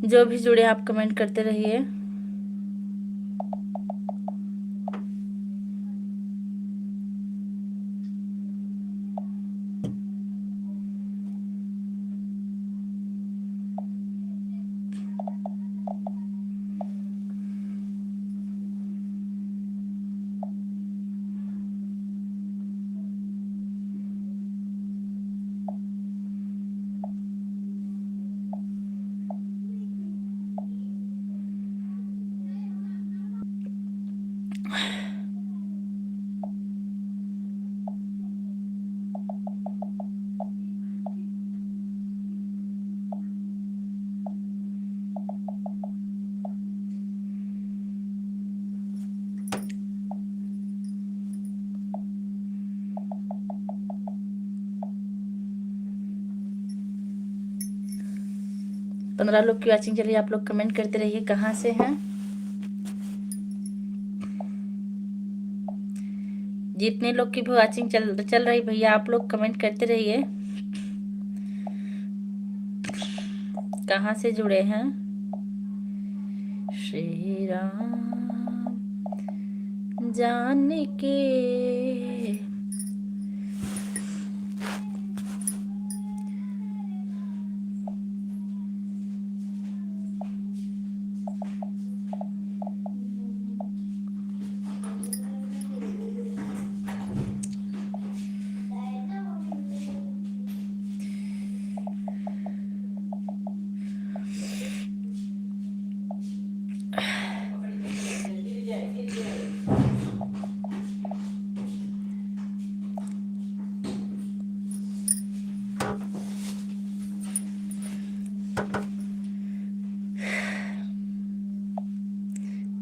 जो भी जुड़े आप कमेंट करते रहिए। पंद्रह लोग की वॉचिंग चलिए, आप लोग कमेंट करते रहिए कहाँ से हैं। जितने लोग की भी वॉचिंग चल रही भैया, आप लोग कमेंट करते रहिए कहाँ से जुड़े हैं। श्री राम जानकी।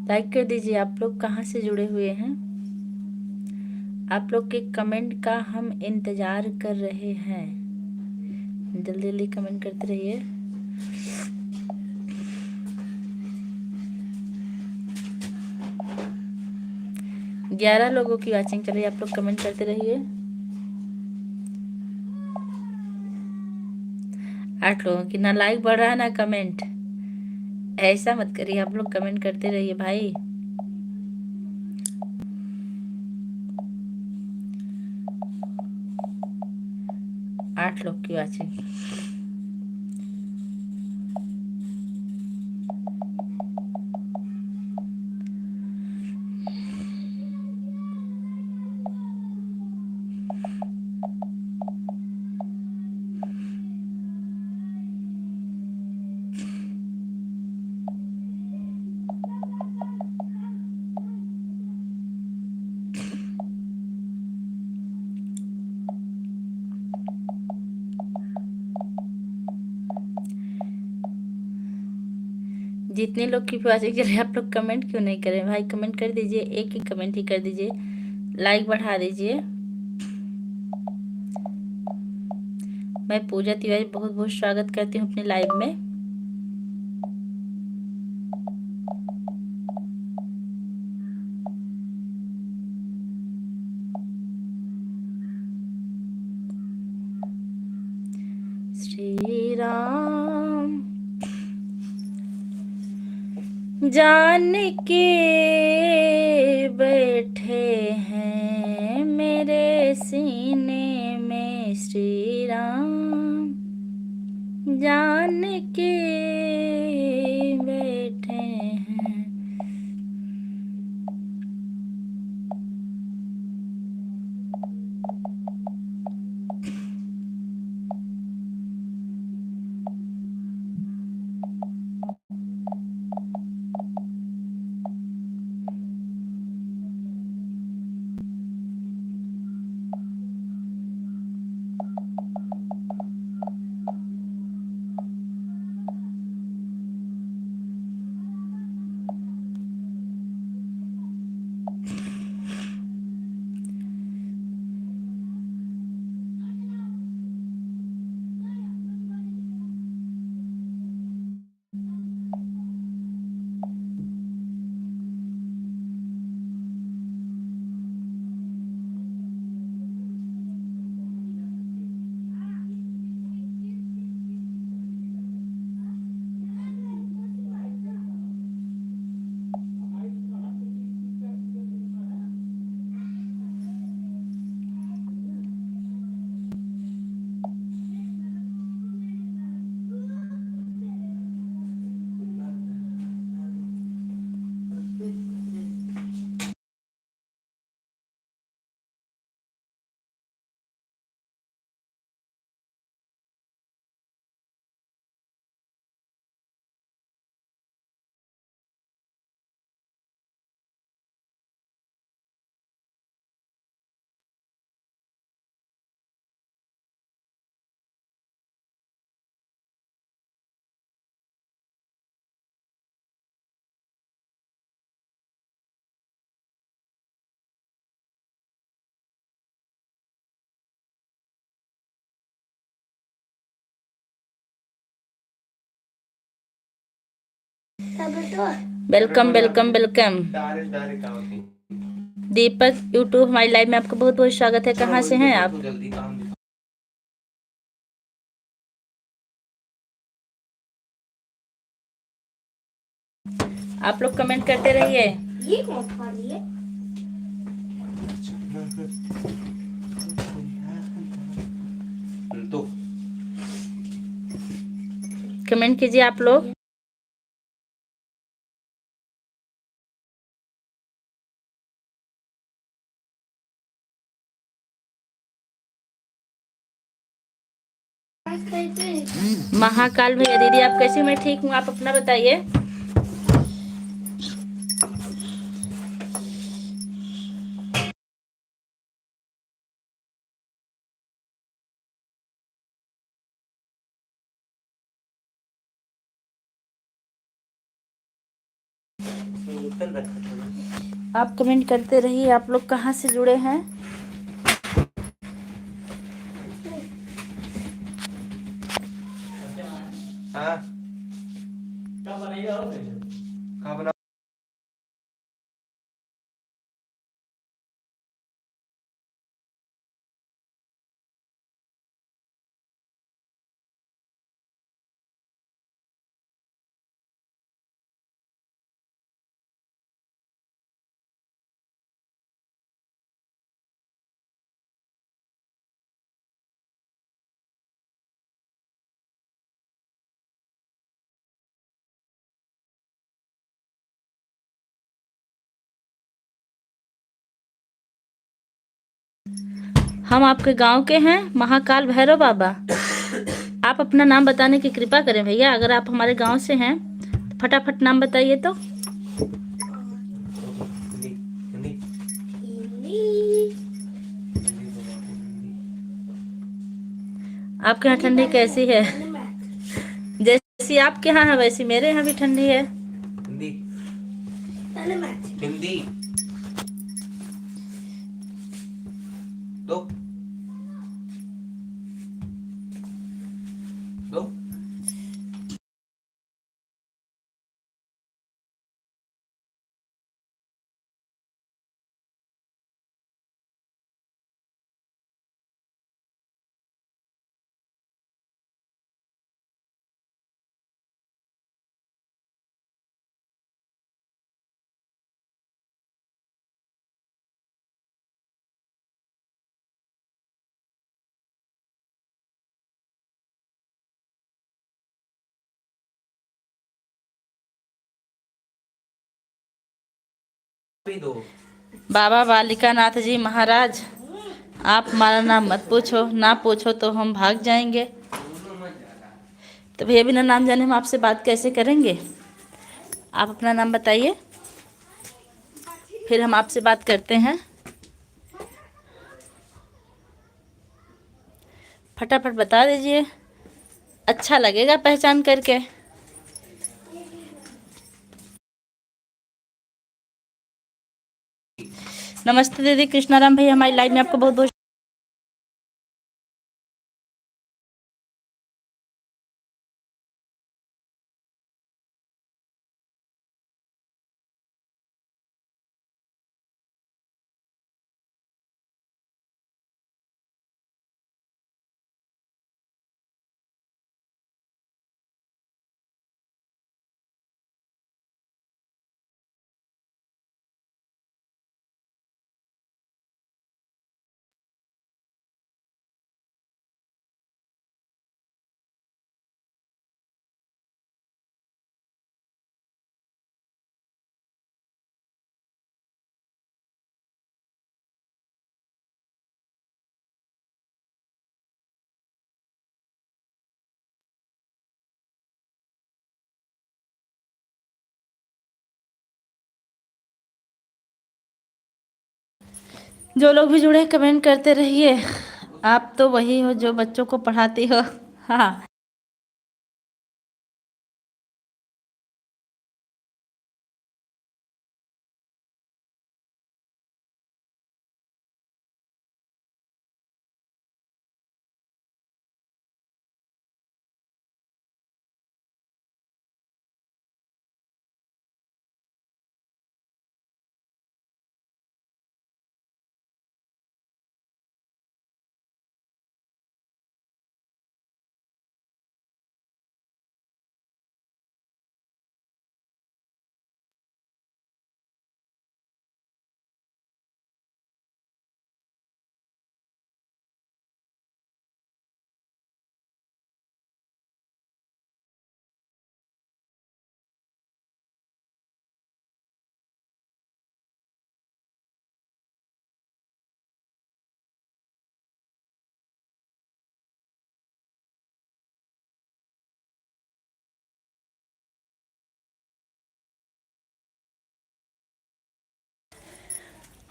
लाइक कर दीजिए। आप लोग कहाँ से जुड़े हुए हैं? आप लोग के कमेंट का हम इंतजार कर रहे हैं। जल्दी जल्दी कमेंट करते रहिए। 11 लोगों की वॉचिंग चल रही है, आप लोग कमेंट करते रहिए। 8 लोगों की, ना लाइक बढ़ रहा है ना कमेंट। ऐसा मत करिए, आप लोग कमेंट करते रहिए भाई। 8 लोग की वॉचिंग। जितने लोग की वॉचिंग चल रही है, आप लोग कमेंट क्यों नहीं करें भाई? कमेंट कर दीजिए, एक ही कमेंट ही कर दीजिए, लाइक बढ़ा दीजिए। मैं पूजा तिवारी बहुत बहुत स्वागत करती हूँ अपने लाइव में। श्री राम जान के बैठे हैं मेरे सीने में, श्री राम जान के बैठे हैं। Welcome welcome welcome. Deepak YouTube हमारी लाइव में आपका बहुत बहुत स्वागत है। कहाँ से हैं आप? आप लोग कमेंट करते रहिए। ये कौन खा रही है? तो कमेंट कीजिए आप लोग। महाकाल भैया दीदी आप कैसे? मैं ठीक हूँ, आप अपना बताइए। आप कमेंट करते रहिए। आप लोग कहाँ से जुड़े हैं? हम आपके गांव के हैं, महाकाल भैरव बाबा। आप अपना नाम बताने की कृपा करें भैया। अगर आप हमारे गांव से हैं तो फटाफट नाम बताइए। तो आपके यहाँ ठंडी कैसी है? जैसी आपके यहाँ है वैसी मेरे यहाँ भी ठंडी है। हिंदी दो दो। बाबा बालिका नाथ जी महाराज, आप हमारा नाम मत पूछो, ना पूछो तो हम भाग जाएंगे। तो भैया बिना नाम जाने हम आपसे बात कैसे करेंगे? आप अपना नाम बताइए, फिर हम आपसे बात करते हैं। फटाफट बता दीजिए, अच्छा लगेगा पहचान करके। नमस्ते दीदी कृष्णाराम भैया, हमारी लाइव में आपको बहुत बहुत जो लोग भी जुड़े कमेंट करते रहिए। आप तो वही हो जो बच्चों को पढ़ाती हो। हाँ।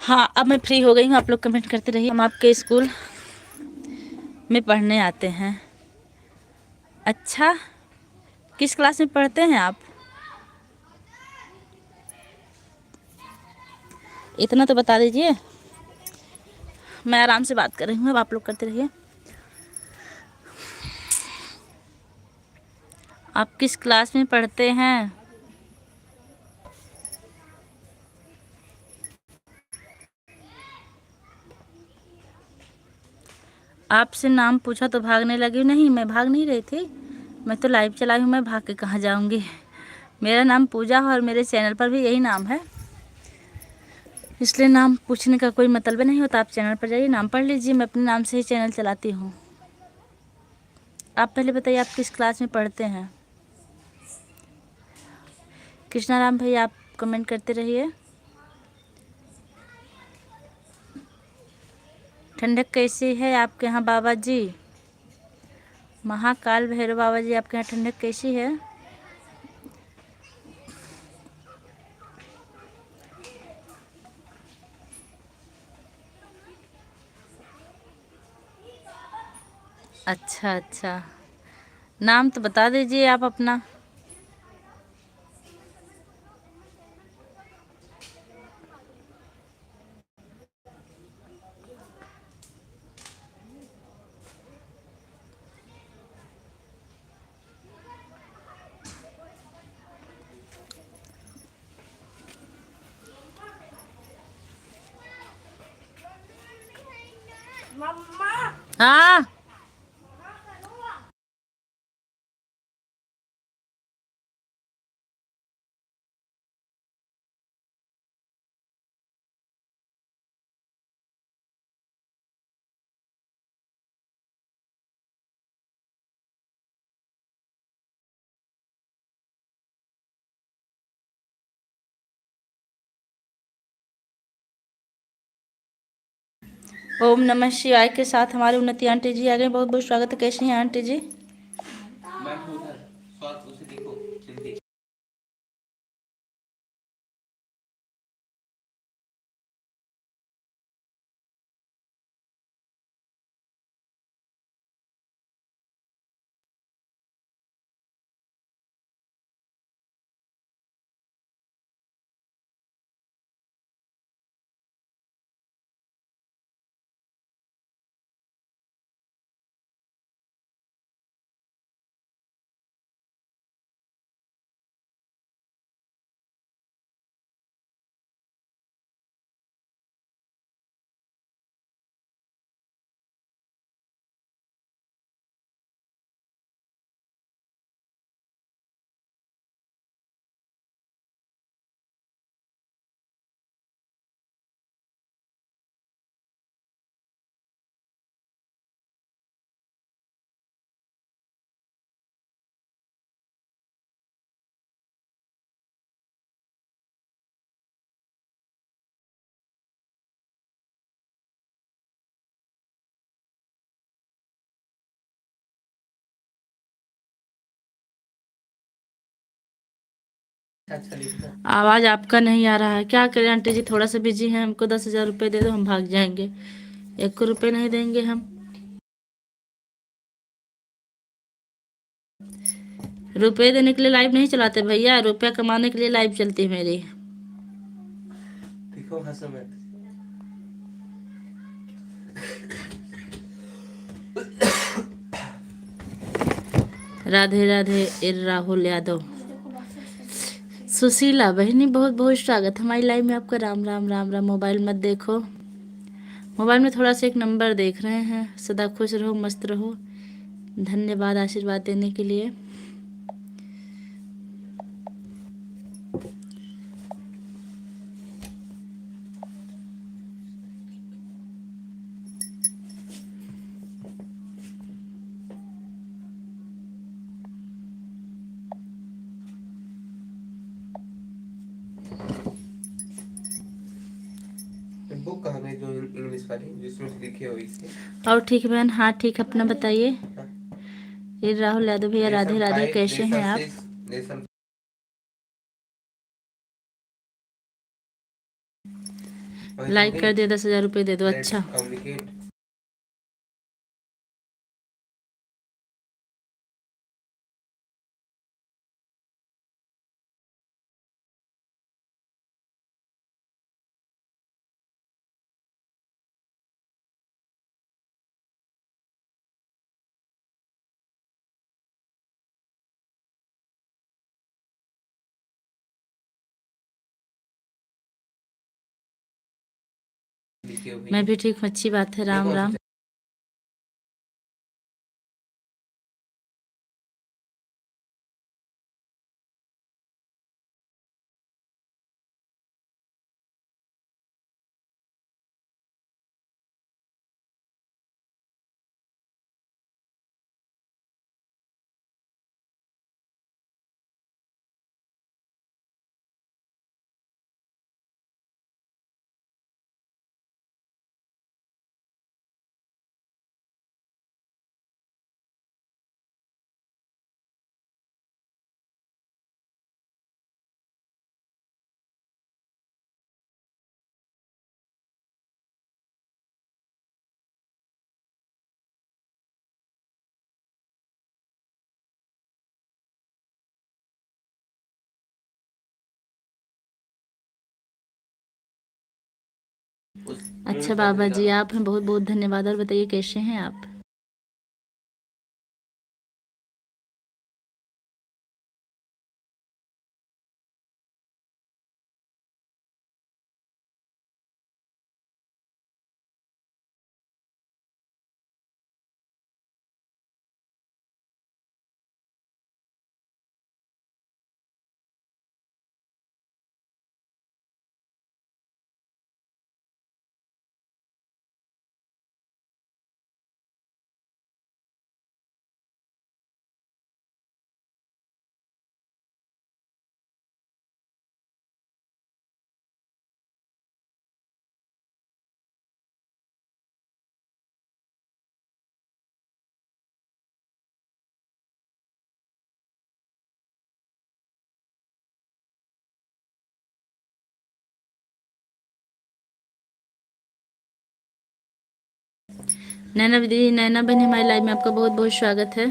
हाँ, अब मैं फ्री हो गई हूँ। आप लोग कमेंट करते रहिए। हम आपके स्कूल में पढ़ने आते हैं। अच्छा, किस क्लास में पढ़ते हैं आप? इतना तो बता दीजिए। मैं आराम से बात कर रही हूँ, अब आप लोग करते रहिए। आप किस क्लास में पढ़ते हैं? आपसे नाम पूछा तो भागने लगी? नहीं, मैं भाग नहीं रही थी। मैं तो लाइव चलाई हूँ, मैं भाग के कहाँ जाऊँगी। मेरा नाम पूजा है और मेरे चैनल पर भी यही नाम है, इसलिए नाम पूछने का कोई मतलब नहीं होता। आप चैनल पर जाइए, नाम पढ़ लीजिए। मैं अपने नाम से ही चैनल चलाती हूँ। आप पहले बताइए, आप किस क्लास में पढ़ते हैं? कृष्णा राम भैया, आप कमेंट करते रहिए। ठंडक कैसी है आपके यहाँ बाबा जी? महाकाल भैरव बाबा जी, आपके यहाँ ठंडक कैसी है? अच्छा अच्छा, नाम तो बता दीजिए आप अपना। हाँ, ओम नमः शिवाय के साथ हमारे उन्नति आंटी जी आ गए। बहुत बहुत स्वागत है। कैसी हैं आंटी जी? आवाज़ आपका नहीं आ रहा है, क्या करें आंटी जी? थोड़ा सा बिजी हैं। हमको 10,000 रुपये दे दो, हम भाग जाएंगे। 1 रुपये नहीं देंगे हम। रुपए देने के लिए लाइव नहीं चलाते भैया, रुपया कमाने के लिए लाइव चलती है मेरी। देखो राधे राधे। राहुल यादव, सुशीला बहनी, बहुत बहुत स्वागत हमारी लाइव में आपका। राम राम राम राम। मोबाइल मत देखो, मोबाइल में थोड़ा सा एक नंबर देख रहे हैं। सदा खुश रहो, मस्त रहो। धन्यवाद आशीर्वाद देने के लिए। बुक कहाँ गई जो इंग्लिश वाली जिसमें लिखे हो इसे? और ठीक है बहन, हाँ ठीक। अपना बताइए। ये राहुल यादव भैया, राधे राधे। कैसे हैं आप? लाइक कर दिया, 10,000 रुपये दे दो। अच्छा, मैं भी ठीक हूँ, अच्छी बात है। राम राम। अच्छा बाबा जी, आप हैं, बहुत बहुत धन्यवाद। और बताइए कैसे हैं आप? नैना दीदी, नैना बहन, हमारी लाइव में आपका बहुत बहुत स्वागत है।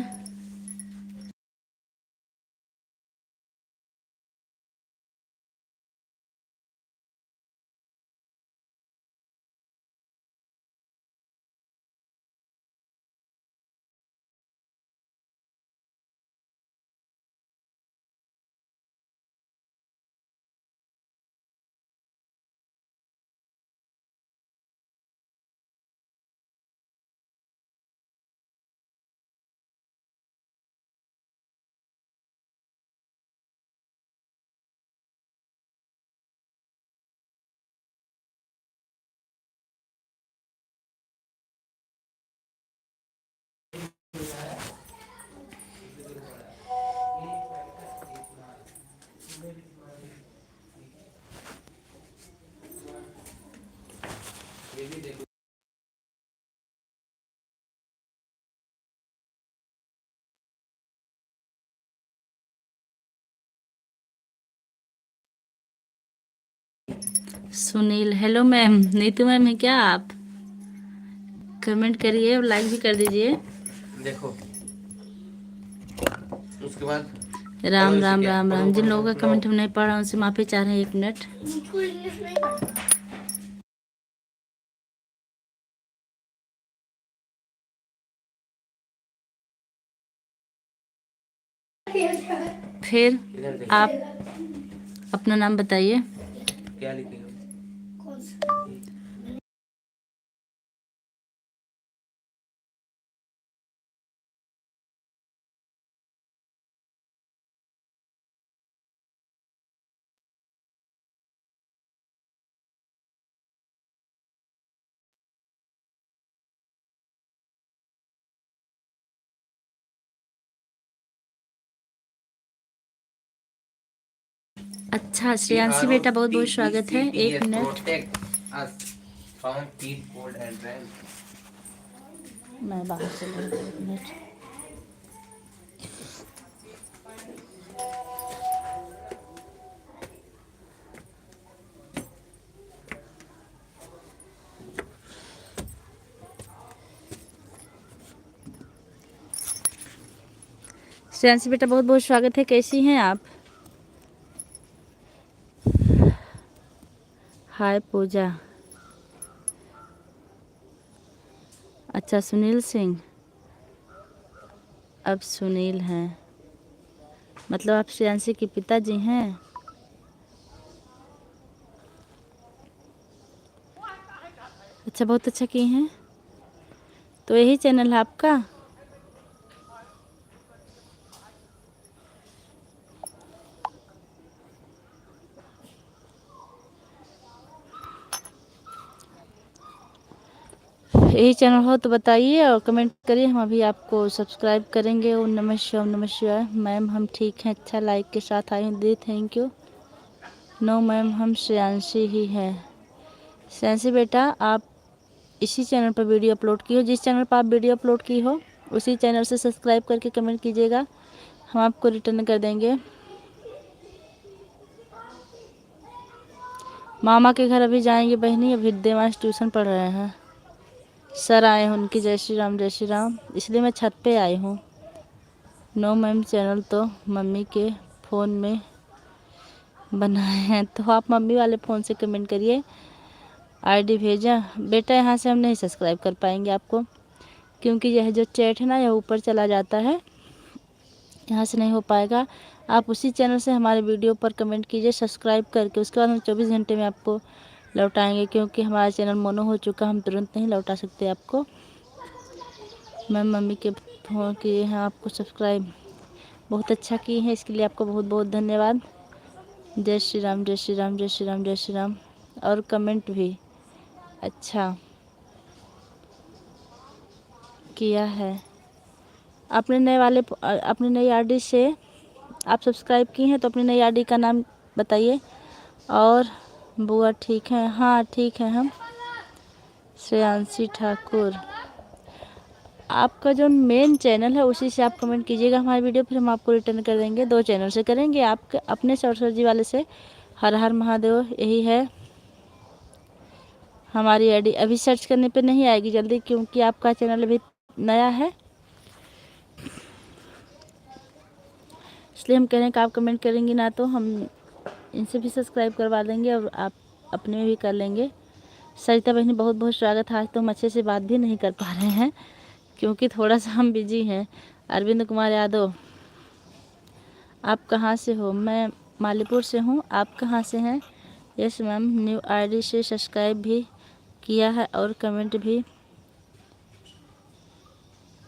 Sunil, hello ma'am. Neetu ma'am है क्या आप? कमेंट करिए और लाइक भी कर दीजिए। देखो उसके बाद राम राम राम राम। जिन लोगों का कमेंट हम नहीं पढ़ रहा उनसे माफी चाह रहे हैं। 1 मिनट। फिर आप अपना नाम बताइए। क्या लिखेंगे? अच्छा, श्रेयांशी बेटा, बहुत बहुत स्वागत है। 1 मिनट, मैं बाहर चली हूँ। 1 मिनट। श्रेयांशी बेटा बहुत बहुत स्वागत है, कैसी हैं आप? हाय पूजा। अच्छा सुनील सिंह, अब सुनील हैं, मतलब आप श्रेयांशी के पिताजी हैं? अच्छा, बहुत अच्छा की हैं। तो यही चैनल है आपका? यही चैनल हो तो बताइए और कमेंट करिए, हम अभी आपको सब्सक्राइब करेंगे। ओम नमः शिवाय, ओम नमः शिवाय। मैम हम ठीक हैं, अच्छा लाइक के साथ आई हूँ, दी थैंक यू। नो मैम हम श्रेयांशी ही हैं। श्रेयांशी बेटा आप इसी चैनल पर वीडियो अपलोड की हो, जिस चैनल पर आप वीडियो अपलोड की हो उसी चैनल से सब्सक्राइब करके कमेंट कीजिएगा, हम आपको रिटर्न कर देंगे। मामा के घर अभी जाएंगे बहनी, अभी देवांश ट्यूशन पढ़ रहे हैं। सर आए हैं उनकी, जय श्री राम जय श्री राम, इसलिए मैं छत पे आई हूँ। नो मैम चैनल तो मम्मी के फ़ोन में बनाए हैं, तो आप मम्मी वाले फ़ोन से कमेंट करिए। आईडी भेजा बेटा, यहाँ से हम नहीं सब्सक्राइब कर पाएंगे आपको, क्योंकि यह जो चैट है ना यह ऊपर चला जाता है, यहाँ से नहीं हो पाएगा। आप उसी चैनल से हमारे वीडियो पर कमेंट कीजिए सब्सक्राइब करके, उसके बाद हम 24 घंटे में आपको लौटाएंगे, क्योंकि हमारा चैनल मोनो हो चुका, हम तुरंत नहीं लौटा सकते आपको। मैम मम्मी के फ़ोन किए हैं आपको सब्सक्राइब, बहुत अच्छा की है, इसके लिए आपको बहुत बहुत धन्यवाद। जय श्री राम जय श्री राम जय श्री राम जय श्री राम। और कमेंट भी अच्छा किया है। अपने नए वाले अपनी नई आईडी से आप सब्सक्राइब की हैं तो अपनी नई आईडी का नाम बताइए। और बुआ ठीक है? हाँ ठीक है हम। श्रेयांशी ठाकुर, आपका जो मेन चैनल है उसी से आप कमेंट कीजिएगा हमारी वीडियो, फिर हम आपको रिटर्न कर देंगे। 2 चैनल से करेंगे, आपके अपने सरस्वती जी वाले से। हर हर महादेव यही है हमारी आईडी। अभी सर्च करने पे नहीं आएगी जल्दी, क्योंकि आपका चैनल अभी नया है, इसलिए हम कह रहे हैं कि आप कमेंट करेंगी ना तो हम इनसे भी सब्सक्राइब करवा देंगे और आप अपने में भी कर लेंगे। सरिता बहनी बहुत बहुत स्वागत है। आज तो हम अच्छे से बात भी नहीं कर पा रहे हैं क्योंकि थोड़ा सा हम बिजी हैं। अरविंद कुमार यादव, आप कहाँ से हो? मैं मालीपुर से हूँ, आप कहाँ से हैं? यस मैम, न्यू आईडी से सब्सक्राइब भी किया है और कमेंट भी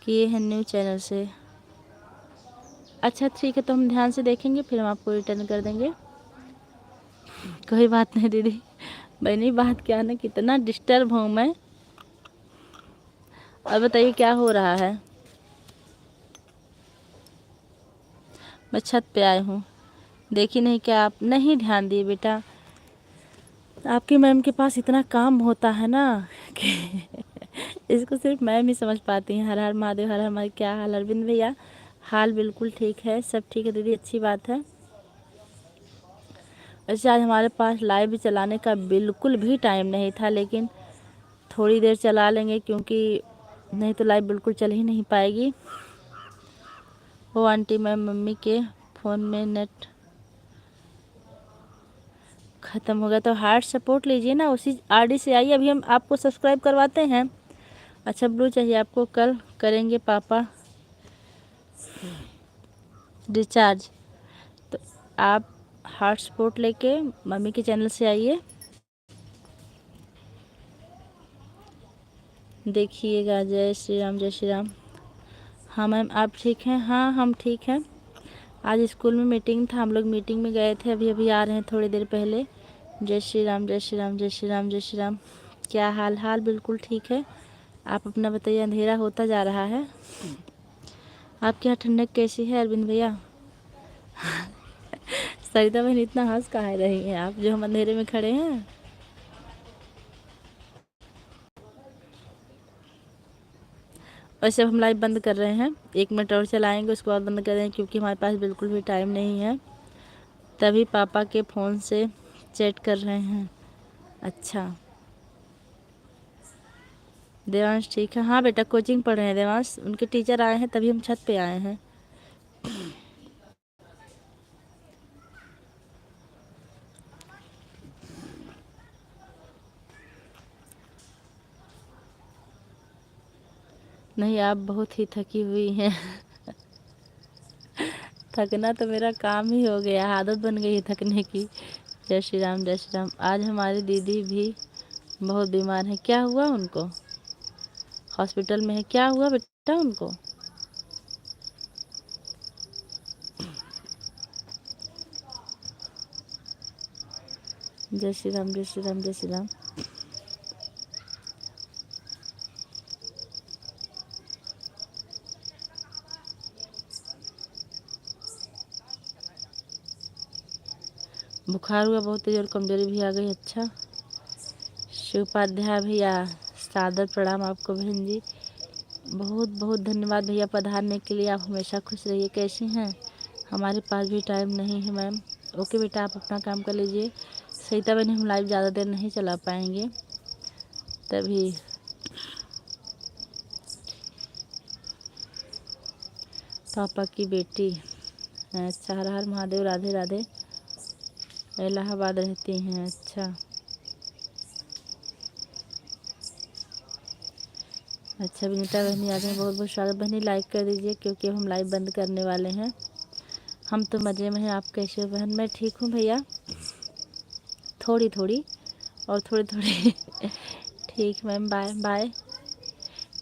किए हैं न्यू चैनल से। अच्छा ठीक है, तो हम ध्यान से देखेंगे, फिर हम आपको रिटर्न कर देंगे। कोई बात नहीं दीदी। बहनी बात क्या ना, कितना डिस्टर्ब हूँ मैं। और बताइए क्या हो रहा है? मैं छत पे आई हूँ, देखी नहीं क्या आप? नहीं ध्यान दिए बेटा, आपकी मैम के पास इतना काम होता है ना कि इसको सिर्फ मैम ही समझ पाती हैं। हर हर महादेव, हर हर महादेव। क्या हाल अरविंद भैया? हाल बिल्कुल ठीक है, सब ठीक है दीदी, अच्छी बात है। वैसे आज हमारे पास लाइव चलाने का बिल्कुल भी टाइम नहीं था, लेकिन थोड़ी देर चला लेंगे क्योंकि नहीं तो लाइव बिल्कुल चल ही नहीं पाएगी। वो आंटी मैम मम्मी के फ़ोन में नेट ख़त्म हो गया तो हार्ट सपोर्ट लीजिए ना, उसी आईडी से आइए, अभी हम आपको सब्सक्राइब करवाते हैं। अच्छा ब्लू चाहिए आपको, कल करेंगे पापा रिचार्ज, तो आप हार्ट सपोर्ट लेके मम्मी के चैनल से आइए, देखिएगा। जय श्री राम जय श्री राम। हाँ मैम आप ठीक हैं? हाँ हम ठीक हैं। आज स्कूल में मीटिंग था, हम लोग मीटिंग में गए थे, अभी अभी आ रहे हैं थोड़ी देर पहले। जय श्री राम जय श्री राम जय श्री राम जय श्री राम। क्या हाल? हाल बिल्कुल ठीक है, आप अपना बताइए। अंधेरा होता जा रहा है, आपके यहाँ ठंडक कैसी है अरविंद भैया? सरिता बहन इतना हंस काहे रही हैं आप, जो हम अंधेरे में खड़े हैं? वैसे अब हम लाइव बंद कर रहे हैं, 1 मिनट और चलाएंगे, उसके बाद बंद कर देंगे, क्योंकि हमारे पास बिल्कुल भी टाइम नहीं है। तभी पापा के फ़ोन से चैट कर रहे हैं। अच्छा देवांश ठीक है? हाँ बेटा कोचिंग पढ़ रहे हैं देवांश, उनके टीचर आए हैं तभी हम छत पे आए हैं। नहीं, आप बहुत ही थकी हुई हैं। थकना तो मेरा काम ही हो गया, आदत बन गई है थकने की। जय श्री राम, जय श्री राम। आज हमारी दीदी भी बहुत बीमार है। क्या हुआ उनको? हॉस्पिटल में है? क्या हुआ बेटा उनको? जय श्री राम, जय श्री राम, जय श्री राम। बुखार हुआ बहुत तेज और कमजोरी भी आ गई। अच्छा, शिव उपाध्याय भैया, सादर प्रणाम आपको बहन जी। बहुत बहुत धन्यवाद भैया पधारने के लिए। आप हमेशा खुश रहिए। कैसी हैं? हमारे पास भी टाइम नहीं है मैम। ओके बेटा, आप अपना काम कर लीजिए। सहिता बहन, हम लाइव ज़्यादा देर नहीं चला पाएंगे तभी। पापा की बेटी, अच्छा, हर हर महादेव, राधे राधे। इलाहाबाद रहती हैं? अच्छा अच्छा। विनीता बहनी आज में बहुत बहुत स्वागत। बहनी लाइक कर दीजिए क्योंकि हम लाइव बंद करने वाले हैं। हम तो मज़े में हैं। आप कैसे हो बहन? मैं ठीक हूँ भैया, थोड़ी थोड़ी और थोड़ी थोड़ी। ठीक मैम, बाय बाय।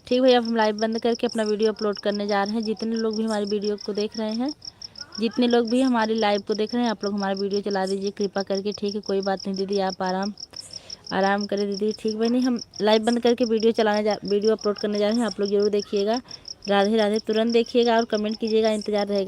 ठीक भैया, अब हम लाइव बंद करके अपना वीडियो अपलोड करने जा रहे हैं। जितने लोग भी हमारी वीडियो को देख रहे हैं, जितने लोग भी हमारी लाइव को देख रहे हैं, आप लोग हमारा वीडियो चला दीजिए कृपा करके। ठीक है, कोई बात नहीं दीदी, आप आराम करें दीदी। ठीक बहनी, हम लाइव बंद करके वीडियो अपलोड करने जा रहे हैं। आप लोग ज़रूर देखिएगा। राधे राधे। तुरंत देखिएगा और कमेंट कीजिएगा, इंतज़ार रहेगा।